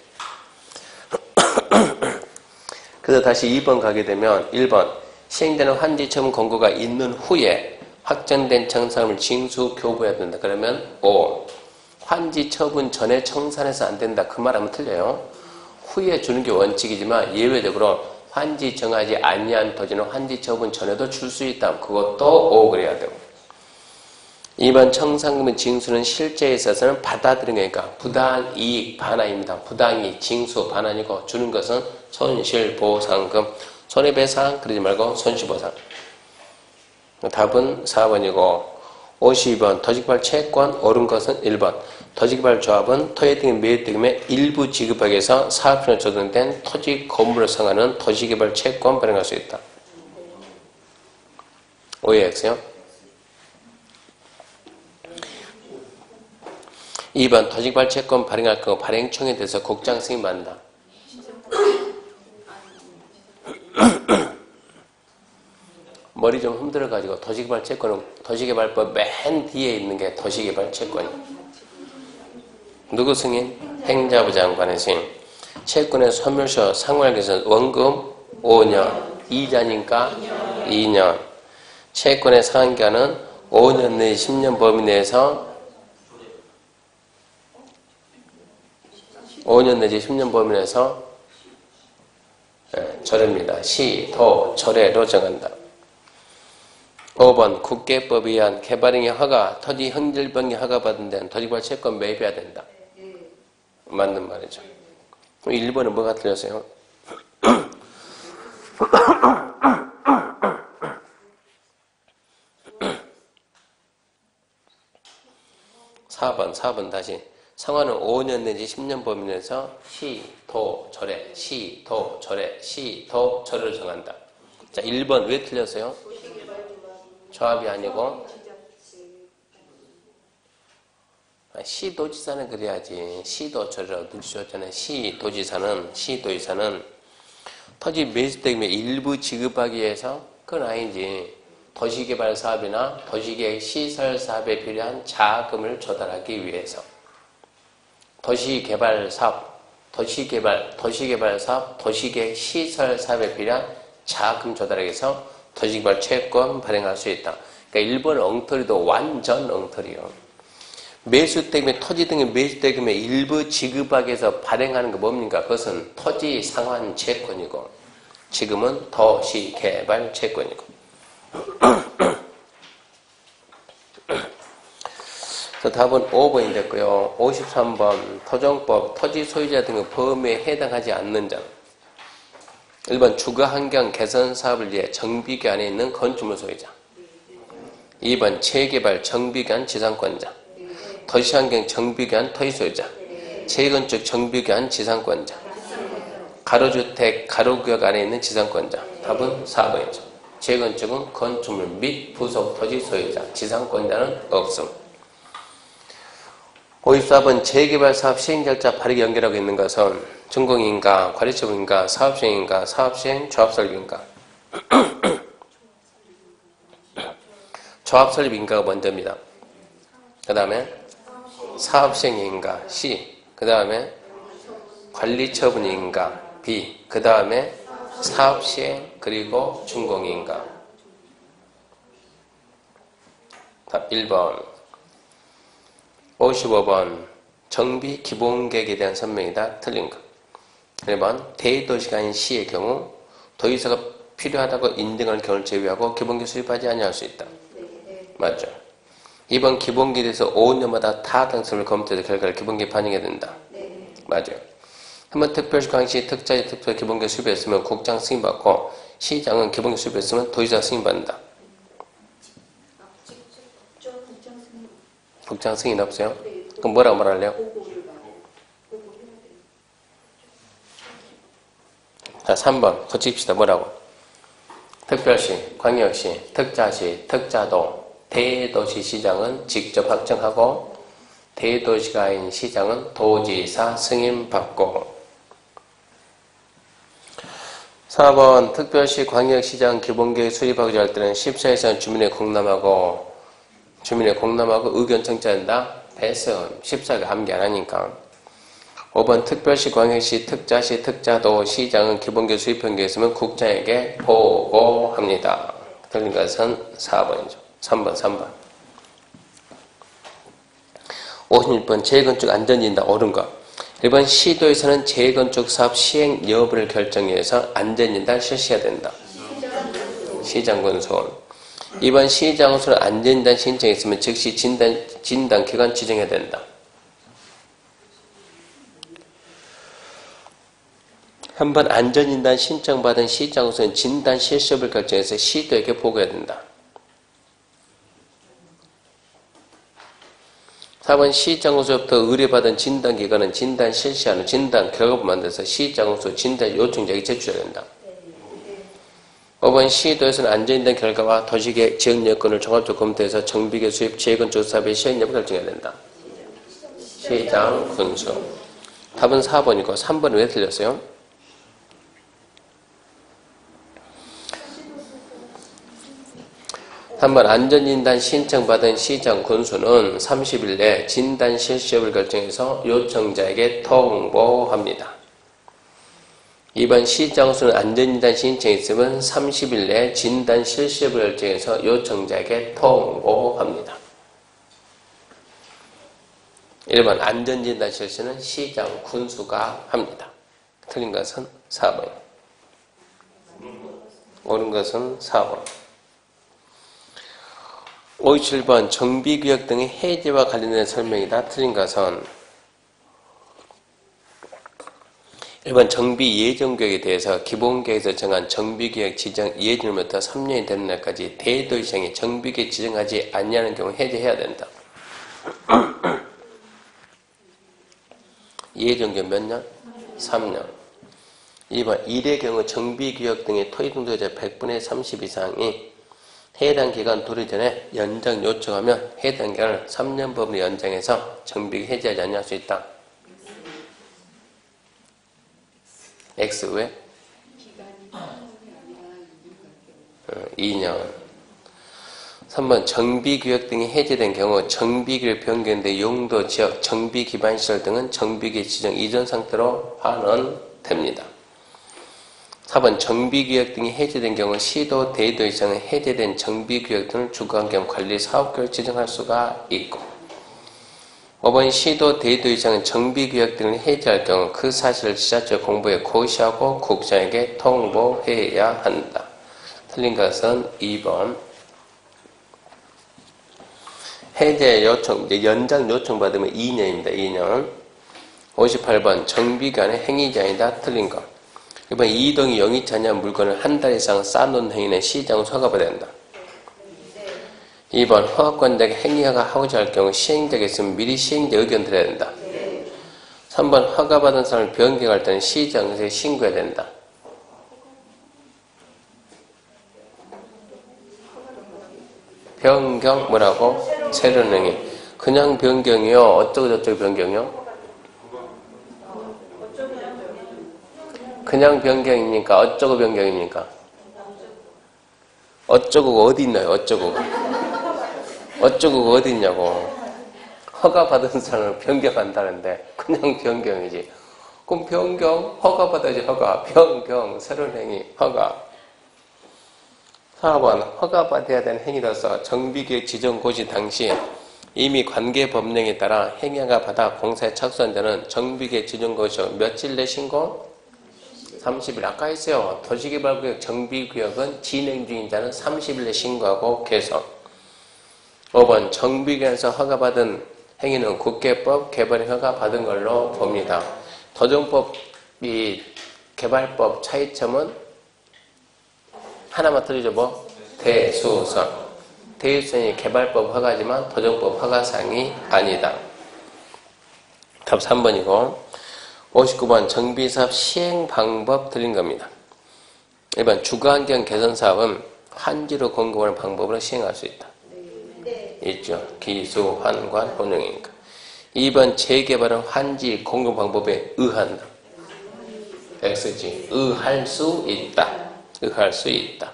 그래서 다시 2번 가게 되면 1번 시행자는 환지 처분 공고가 있는 후에 확정된 청산금을 징수 교부해야 된다. 그러면 5. 환지 처분 전에 청산해서 안 된다. 그 말하면 틀려요. 후에 주는 게 원칙이지만 예외적으로 환지 정하지 아니한 토지는 환지 처분 전에도 줄 수 있다. 그것도 5 그래야 되고. 2번 청산금의 징수는 실제에 있어서는 받아들인 거니까 부당이익 반환입니다. 부당이익 징수 반환이고 주는 것은 손실보상금. 손해배상 그러지 말고 손실보상. 답은 4번이고 52번 도지개발 채권 옳은 것은 1번 도지개발 조합은 토지 등의 매입득임의 일부 지급하기 위해서 사업권에 조정된 토지 건물을 상하는 도시개발 채권 발행할 수 있다. 오해했어요? 2번 도시개발 채권 발행할 경우 발행청에 대해서 국장 승인받는다. 머리 좀 흔들어가지고 도시개발 채권은 도시개발법 맨 뒤에 있는 게 도시개발 채권이에요. 누구 승인? 행자부 장관의 승인. 채권의 소멸시효 상환기간 원금 5년, 이자니까 2년. 채권의 상환기간은 5년 내지 10년 범위 내에서 5년 내지 10년 범위 내에서 절입니다. 시, 도, 절에로 정한다. 5번 국계법에 의한 개발행위 허가, 토지 형질병이 허가받은 데는 토지개발 채권 매입해야 된다. 맞는 말이죠. 1번은 뭐가 틀렸어요? 4번 다시. 상환은 5년 내지 10년 범위 내에서 시, 도, 절에, 시, 도, 절에, 시, 도, 절을 정한다. 자, 1번 왜 틀렸어요? 조합이 아니고 시도지사는 그래야지. 시도절이라고 넣으셨잖아요. 시도지사는 토지 매수대금의 일부 지급하기 위해서 그건 아니지. 도시개발 사업이나 도시계획 시설 사업에 필요한 자금을 조달하기 위해서 도시개발 사업, 도시개발 사업, 도시계획 시설 사업에 필요한 자금 조달하기 위해서 도시개발 채권 발행할 수 있다. 그러니까 1번 엉터리도 완전 엉터리요. 매수대금의 토지 등의 매수대금의 일부 지급하기 위해서 발행하는 거 뭡니까? 그것은 토지 상환 채권이고 지금은 도시개발 채권이고. 답은 5번이 됐고요. 53번 토종법 토지 소유자 등의 범위에 해당하지 않는 점. 1번 주거환경 개선 사업을 위해 정비계 안에 있는 건축물 소유자. 2번 재개발 정비계한 지상권자. 도시환경 정비계한 토지 소유자. 재건축 정비계한 지상권자. 가로주택 가로구역 안에 있는 지상권자. 답은 4번이죠. 재건축은 건축물 및 부속 토지 소유자. 지상권자는 없음. 54번 재개발 사업 시행 절차 바르게 연결하고 있는 것은 준공인가, 관리처분인가, 사업시행인가, 사업시행, 조합설립인가. 조합설립인가가 먼저입니다. 그 다음에 사업시행인가, C. 그 다음에 관리처분인가, B. 그 다음에 사업시행, 그리고 준공인가. 답 1번. 55번 정비 기본계획에 대한 설명이다. 틀린 것. 1번 대도시가 아닌 시의 경우 도의사가 필요하다고 인정하는 경우를 제외하고 기본계획 수립하지 아니할 수 있다. 맞죠? 2번 기본계획에 대해서 5년마다 타당성을 검토해서 결과를 기본계획에 반영해야 된다. 맞아요. 한번 특별시 광역시 특자지 특별 기본계획 수립했으면 국장 승인받고 시장은 기본계획 수립했으면 도의사 승인받는다. 국장 승인 없어요? 그럼 뭐라고 말할래요? 자, 3번 고칩시다. 뭐라고? 특별시, 광역시, 특자시, 특자도, 대도시 시장은 직접 확정하고 대도시가 아닌 시장은 도지사 승인받고. 4번 특별시, 광역시장 기본계획 수립하고자 할 때는 14에서는 주민의 공람하고 의견 청취해야 된다. 배선 14가 암기 안 하니까. 5번 특별시, 광역시, 특자시, 특자도, 시장은 기본계획 수립형계에 있으면 국장에게 보고합니다. 틀린 것은 4번이죠. 3번. 56번 재건축 안전진단 옳은 것. 1번 시도에서는 재건축 사업 시행 여부를 결정해서 안전진단 실시해야 된다. 시장군수. 2번 시장으로서는 안전진단 신청이 있으면 즉시 진단 기관 지정해야 된다. 3번 안전진단 신청받은 시장으로서는 진단 실시를 결정해서 시도에게 보고해야 된다. 4번 시장으로서부터 의뢰받은 진단기관은 진단 실시하는 진단 결과를 만들어서 시장으로서 진단 요청자에게 제출해야 된다. 5번 시도에서는 안전진단 결과와 도시계획 지역 여건을 종합적으로 검토해서 정비계 수입 재건축 사업의 시행 여부를 결정해야 된다. 시장 군수. 답은 4번이고 3번은 왜 틀렸어요? 한번 안전진단 신청받은 시장 군수는 30일 내 진단 실시 여부를 결정해서 요청자에게 통보합니다. 2번 시장소는 안전진단 신청이 있으면 30일 내에 진단 실시를 결정해서 요청자에게 통보합니다. 1번 안전진단 실시는 시장 군수가 합니다. 틀린 것은 4번. 옳은 것은 4번. 57번 정비구역 등의 해제와 관련된 설명이다. 틀린 것은 1번 정비예정구역에 대해서 기본계획에서 정한 정비구역 지정 예정일부터 3년이 되는 날까지 대도시장이 정비구역 지정하지 않냐는 경우 해제해야 된다. 예정구역 몇 년? 3년. 2번 일의 경우 정비구역 등의 토지등록자 100분의 30 이상이 해당 기간 도래 전에 연장 요청하면 해당 기간을 3년 법으로 연장해서 정비구역 해제하지 않을 수 있다. X 왜? 2년. 3번 정비구역 등이 해제된 경우 정비구역 변경된 용도, 지역, 정비기반시설 등은 정비구역 지정 이전 상태로 환원됩니다. 4번 정비구역 등이 해제된 경우 시도, 대도 이상의 해제된 정비구역 등을 주거환경 관리 사업구역을 지정할 수가 있고 5번 시도, 대도 이상의 정비구역 등을 해제할 경우 그 사실을 지자체 공부에 고시하고 국장에게 통보해야 한다. 틀린 것은 2번. 해제 요청, 이제 연장 요청 받으면 2년입니다. 2년. 58번 정비기간의 행위자이다. 틀린 것. 2번 이동이 영위치 않은 물건을 한 달 이상 쌓아놓은 행위는 시장으로 허가받아야 한다. 2번 허가권자에게 행위허가 하고자 할 경우 시행자가 있으면 미리 시행자 의견 드려야 된다. 3번 허가받은 사람을 변경할 때는 시장에서 신고해야 된다. 변경 뭐라고? 새로운 행위. 그냥 변경이요? 어쩌고 저쩌고 변경이요? 그냥 변경입니까? 어쩌고 변경입니까? 어쩌고가 어디 있나요? 어쩌고가. 어쩌고가 어디 있냐고. 허가받은 사람을 변경한다는데 그냥 변경이지. 그럼 변경, 허가받아야지 허가. 변경, 새로운 행위, 허가. 4번 허가받아야 되는 행위로서 정비계획 지정 고시 당시 이미 관계법령에 따라 행위허가 받아 공사에 착수한 자는 정비계획 지정 고시 며칠 내 신고? 30일. 아까 했어요. 도시개발구역 정비구역은 진행 중인 자는 30일 내 신고하고 개성. 5번 정비구역에서 허가받은 행위는 국계법 개발에 허가받은 걸로 봅니다. 도정법이 개발법 차이점은 하나만 틀리죠. 뭐? 대수선. 대수선이 개발법 허가지만 도정법 허가사항이 아니다. 답 3번이고 59번 정비사업 시행 방법 틀린 겁니다. 1번 주거환경 개선사업은 환지로 공급하는 방법으로 시행할 수 있다. 있죠. 기수, 환관, 혼용이니까. 2번 재개발은 환지 공급 방법에 의한다. X지. 의할 수 있다. 의할 수 있다.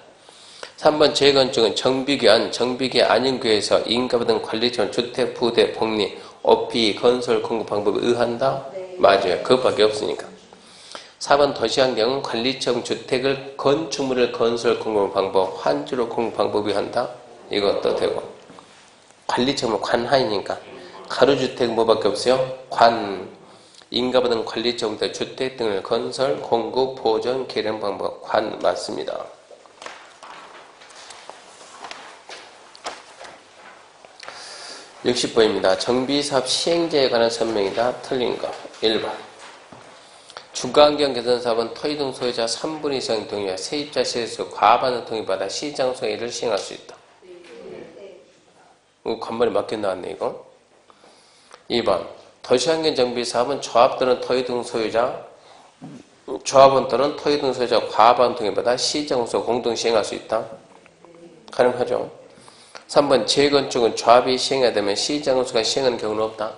3번 재건축은 정비기 아닌 구에서 인가받은 관리처럼 주택, 부대, 복리, 오피, 건설 공급 방법에 의한다. 맞아요. 그것밖에 없으니까. 4번 도시환경은 관리청 주택을 건축물을 건설 공급 방법, 환지로 공급 방법이 한다. 이것도 되고. 관리청은 관하이니까. 가로주택 뭐밖에 없어요? 관. 인가받은 관리청 주택 등을 건설, 공급, 보존, 개량 방법, 관 맞습니다. 60번입니다. 정비사업 시행자에 관한 설명이다. 틀린 거. 1번. 주거환경 개선사업은 토지등 소유자 3분 이상 동의와 세입자 세수 과반을 동의받아 시장 소유를 시행할 수 있다. 간만에 맞게 나왔네 이거. 2번. 도시환경 정비사업은 조합 또는 토지등 소유자 조합원 또는 토지등 소유자 과반 동의받아 시장 소유 공동 시행할 수 있다. 가능하죠. 3번 재건축은 조합이 시행해야 되면 시장수가 시행하는 경우는 없다.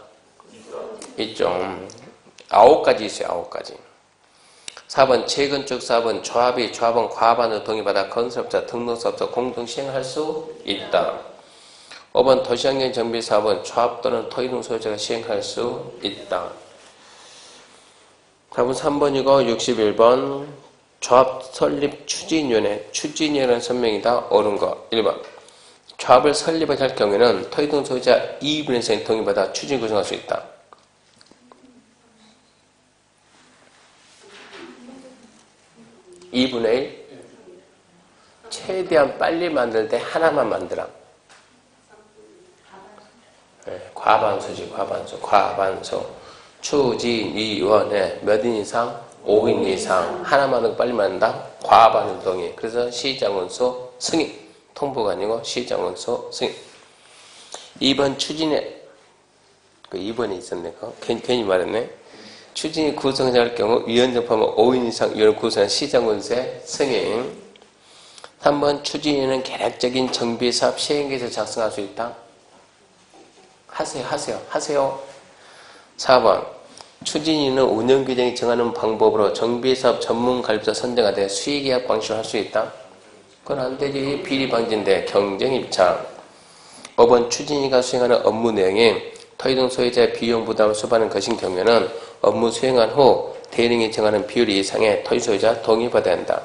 있죠. 9가지 있어요. 9가지. 4번 재건축 사업은 조합원 과반을 동의받아 건설업자, 등록사업자 공동 시행할 수 있다. 5번 도시환경 정비 사업은 조합 또는 토지등 소유자가 시행할 수 있다. 답은 3번이고 61번 조합 설립 추진위원회 추진위원회 설명이다. 옳은 거 1번 조합을 설립할 경우에는 토의동 소유자 2분의 1의 동의받아 추진 구성할 수 있다. 2분의 1 최대한 빨리 만들 때 하나만 만들어. 네, 과반수지 과반수 추진위원회 몇 인 이상? 5인 이상 하나만 더 빨리 만든다? 과반수 동의. 그래서 시장원수 승인 통보가 아니고 시장원수 승인. 2번 추진회 그 2번이 있었네. 괜히 말했네. 추진위 구성할 경우 위원장 포함 5인 이상 위원을 구성한 시장원수의 승인. 3번 추진위는 계략적인 정비사업 시행계획을 작성할 수 있다. 하세요. 4번 추진위는 운영규정이 정하는 방법으로 정비사업 전문가입자 선정하되 수의계약 방식으로 할 수 있다. 그건 안 되지. 비리 방지인데 경쟁 입장. 5번 추진위가 수행하는 업무 내용이 토의동 소유자의 비용 부담을 수반하는 것인 경우에는 업무 수행한 후 대리인이 정하는 비율 이상의 토의 소유자 동의받아야 한다.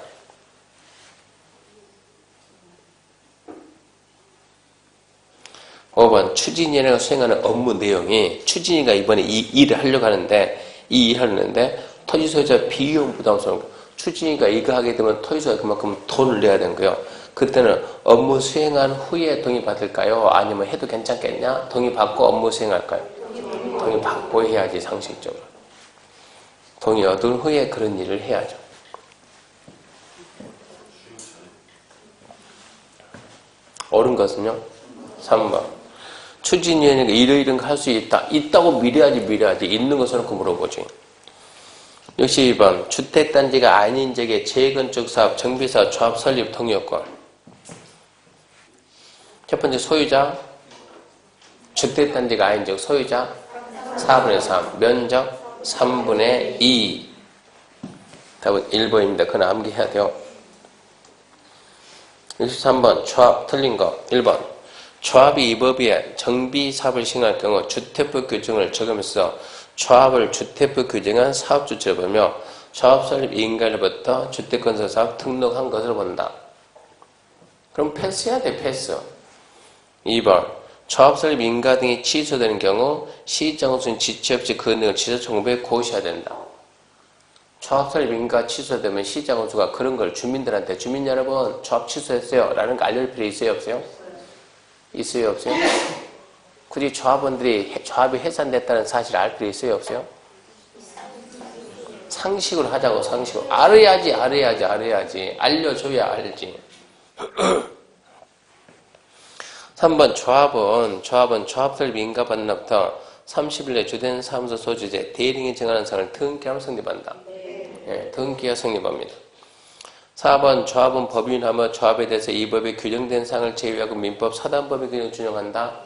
5번 추진위가 수행하는 업무 내용이 추진위가 이번에 이 일을 하려고 하는데 이 일을 하는데 토지 소유자 비용 부담스러운 거. 추진위가 이거 하게 되면 토지 소유자 그만큼 돈을 내야 되는 거예요. 그때는 업무 수행한 후에 동의받을까요? 아니면 해도 괜찮겠냐? 동의받고 업무 수행할까요? 동의받고 해야지 상식적으로. 동의 얻은 후에 그런 일을 해야죠. 옳은 것은요? 3번 추진위원회가 이런 거 할 수 있다. 있다고 미래하지. 있는 것을 놓고 물어보지. 62번 주택단지가 아닌 지역의 재건축사업, 정비사업, 조합 설립 동의요건. 첫 번째 소유자 주택단지가 아닌 지역 소유자 4분의 3 면적 3분의 2 답은 1번입니다. 그건 암기해야 돼요. 63번 조합 틀린 거 1번 조합이 이 법에 정비사업을 시행할 경우 주택법 규정을 적용해서 조합을 주택법 규정한 사업주체로 보며 조합 설립 인가일부터 주택건설사업 등록한 것을 본다. 그럼 패스해야 돼. 패스. 2번 조합 설립 인가 등이 취소되는 경우 시장원수는 지체 없이 그 내용을 취소 청구에 고시해야 된다. 조합 설립 인가 취소되면 시장원수가 그런 걸 주민들한테 주민 여러분 조합 취소했어요 라는 거 알릴 필요 있어요 없어요? 있어요 없어요? 굳이 조합이 해산됐다는 사실을 알 필요 있어요 없어요? 상식으로 하자고. 상식으로 알아야지. 알려줘야 알지. 3번 조합은 조합 설립 인가 받는 날부터 30일 내 주된 사무소 소주재 대리인이 정하는 사항을 등기하면 성립한다. 예, 등기가 성립합니다. 4번 조합은 법인하며 조합에 대해서 이 법에 규정된 사항을 제외하고 민법 사단법의 규정을 준용한다.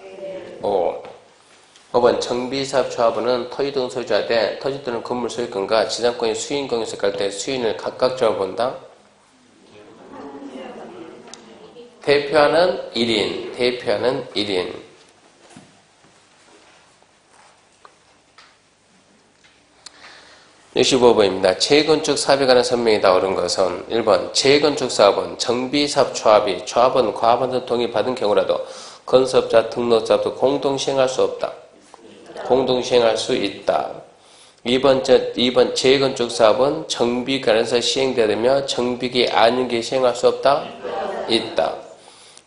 5번 정비사업 조합원은 토지 등 소유자되 토지 또는 건물 소유권과 지상권이 수인 공유세 갈 때 수인을 각각 정해본다. 대표하는 1인. 65번입니다. 재건축 사업에 관한 설명이다. 옳은 것은 1번 재건축 사업은 정비사업 조합원 과반수 동의받은 경우라도 건설업자 등록사업도 공동 시행할 수 없다. 공동 시행할 수 있다. 2번 재건축 사업은 정비관에서 시행되며 정비기 아닌 게 시행할 수 없다. 있다.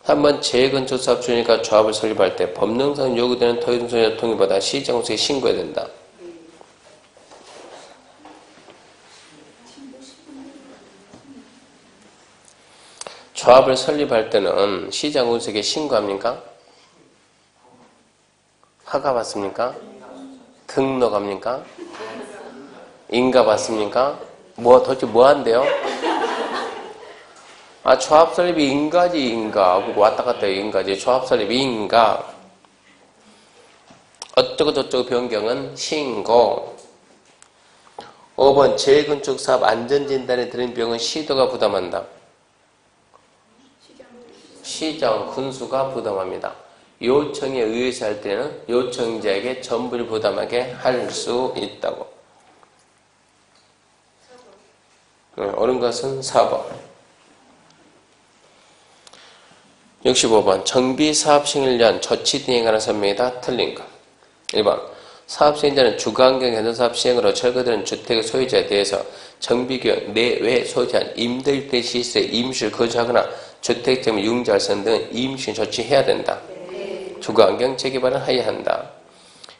3번 재건축 사업 주니까 조합을 설립할 때 법령상 요구되는 토지 소유자 동의받아 시장원수에 신고해야 된다. 조합을 설립할 때는 시장원수에게 신고합니까? 허가 받습니까? 등록합니까? 인가 받습니까? 도대체 뭐 한대요? 조합 설립이 인가. 왔다 갔다 인가지. 조합 설립이 인가. 어쩌고 변경은 신고. 5번 재건축 사업 안전진단에 들은 비용은 시도가 부담한다. 시장 군수가 부담합니다. 요청에 의해서 할 때는 요청자에게 전부를 부담하게 할 수 있다고. 옳은 것은 4번. 65번. 정비 사업 시행을 위한 조치 등에 관한 설명이다. 틀린 것. 1번. 사업 시행자는 주거환경 개선 사업 시행으로 철거되는 주택의 소유자에 대해서 정비교육 내외 소유한 임대주택 시설에 임시를 거주하거나 주택점 융자 활성 등 임시 조치해야 된다. 주거환경 재개발은 하여야 한다.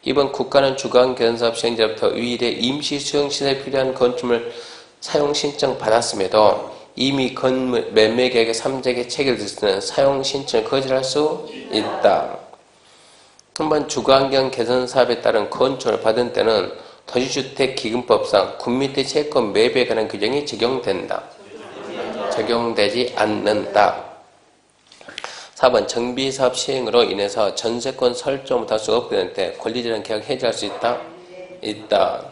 2번. 국가는 주거환경 개선 사업 시행자로부터 위일에 임시 수용시설에 필요한 건축물 사용 신청 받았음에도 이미 건물 매매 계획의 3자 체결될 때는 사용 신청을 거절할 수 있다. 한번 주거환경 개선 사업에 따른 건축을 받은 때는 도시주택기금법상 군민대 채권 매입에 관한 규정이 적용된다. 적용되지 않는다. 4번. 정비사업 시행으로 인해서 전세권 설정 못할 수 없게 될 때 권리재산 계약 해지할 수 있다? 있다.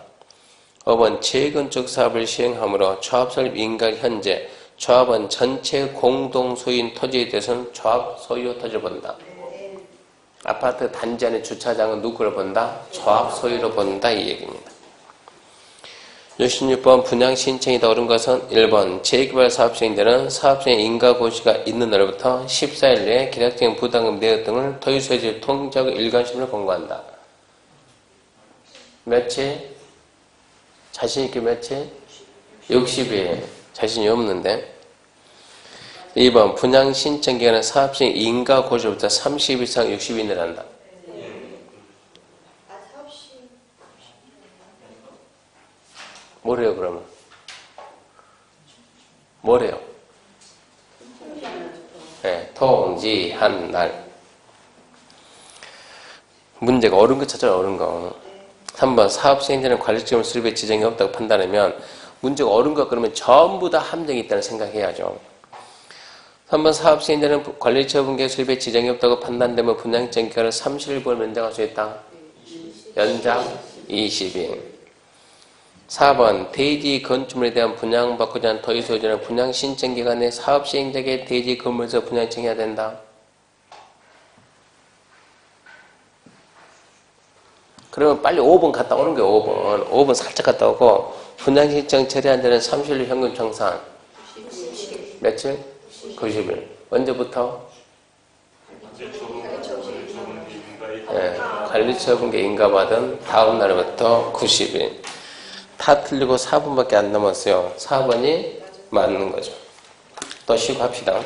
5번. 재건축 사업을 시행함으로 조합 설립 인가를 현재 조합원 전체 공동 소유인 토지에 대해서는 조합 소유 토지를 본다. 아파트 단지 안의 주차장은 누구를 본다? 조합 소유로 본다 이 얘기입니다. 66번. 분양 신청이 더 옳은 것은 1번. 재개발 사업 시행자는 사업 시행 인가 고시가 있는 날부터 14일 내에 계약적인 부담금 내역 등을 토지소유지 통지하고 일관심을 공고한다. 며칠? 자신있게 며칠? 60일. 자신이 없는데. 2번. 분양 신청 기간은 사업 시행 인가 고시부터 30일 이상 60일 내에 한다. 뭐래요 그러면? 뭐래요? 네, 통지한 날. 문제가 옳은 거 찾아라. 옳은 거. 3번. 사업 시행자는 관리직을 수립에 지정이 없다고 판단하면 문제가 옳은 거 그러면 전부 다 함정이 있다는 생각해야죠. 3번. 사업 시행자는 관리처분계획 수립에 지정이 없다고 판단되면 분양청 기간을 30일분을 연장할 수 있다. 연장 20일. 4번. 대지 건축물에 대한 분양받고자 하는 토지 소유자는 분양 신청 기간에 사업 시행자에게 대지 건물에서 분양 청해야 된다. 그러면 빨리 5번 갔다 오는 거예요. 5번. 5번 살짝 갔다 오고 분양 신청 처리한 데는 30일 현금 청산. 며칠? 90일. 언제부터? 네, 관리처분계 인가받은 다음 날부터 90일. 다 틀리고 4번밖에 안 남았어요. 4번이 맞는 거죠. 또 쉬고 합시다.